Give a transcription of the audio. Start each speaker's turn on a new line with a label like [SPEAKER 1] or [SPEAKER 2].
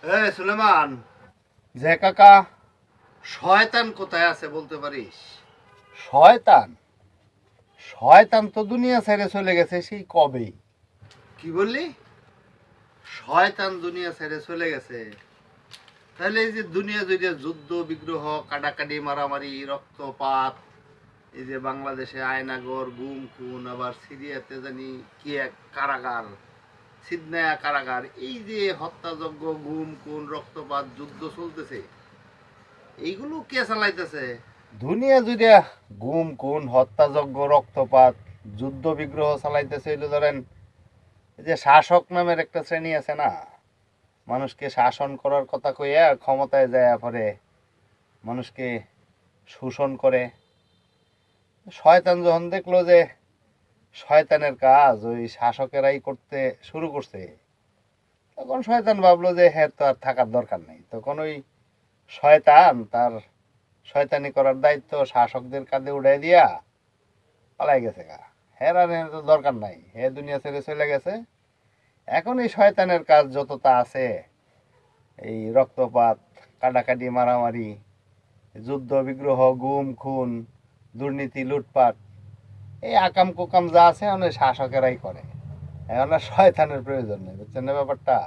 [SPEAKER 1] সুলেমান,
[SPEAKER 2] যে কাকা।
[SPEAKER 1] শয়তান কোথায় আছে বলতে পারিস?
[SPEAKER 2] শয়তান? শয়তান তো দুনিয়া ছেড়ে চলে গেছে সেই কবেই।
[SPEAKER 1] কি বললি? শয়তান দুনিয়া ছেড়ে চলে গেছে? তাহলে এই যে দুনিয়া জুড়ে যুদ্ধ বিগ্রহ, কাটাকাটি, মারামারি, রক্তপাত, এই যে বাংলাদেশে আয়নাগর, গুম খুন, আবার সিরিয়াতে জানি কি এক কারাগার, সিদনায়া কারাগার, এই যে হত্যাযজ্ঞ, গুম খুন, রক্তপাত, যুদ্ধ চলতেছে, এইগুলো কে চালাইতেছে?
[SPEAKER 2] দুনিয়া জুড়ে গুম খুন হত্যাযজ্ঞ রক্তপাত যুদ্ধ বিগ্রহ চালাইতেছে হইলো ধরেন এই যে শাসক নামের একটা শ্রেণী আছে না, মানুষকে শাসন করার কথা কইয়া ক্ষমতায় যায় পরে মানুষকে শোষণ করে। শয়তান যখন দেখলো যে শয়তানের কাজ ওই শাসকেরাই করতে শুরু করছে, তখন শয়তান ভাবলো যে হ্যাঁ তো আর থাকার দরকার নেই। তখন ওই শয়তান তার শয়তানি করার দায়িত্ব শাসকদের কাঁধে উঠাই দিয়া পালাই গেছে গা। হ্যাঁ আর এর তো দরকার নাই, হে দুনিয়া ছেড়ে চলে গেছে। এখন এই শয়তানের কাজ যতটা আছে, এই রক্তপাত, কাটাকাটি, মারামারি, যুদ্ধ বিগ্রহ, গুম খুন, দুর্নীতি, লুটপাট, এই আকাম কুকাম যা আছে অনেক শাসকেরাই করে। এখন আর শয়তানের প্রয়োজন নেই, বুঝছেন না ব্যাপারটা?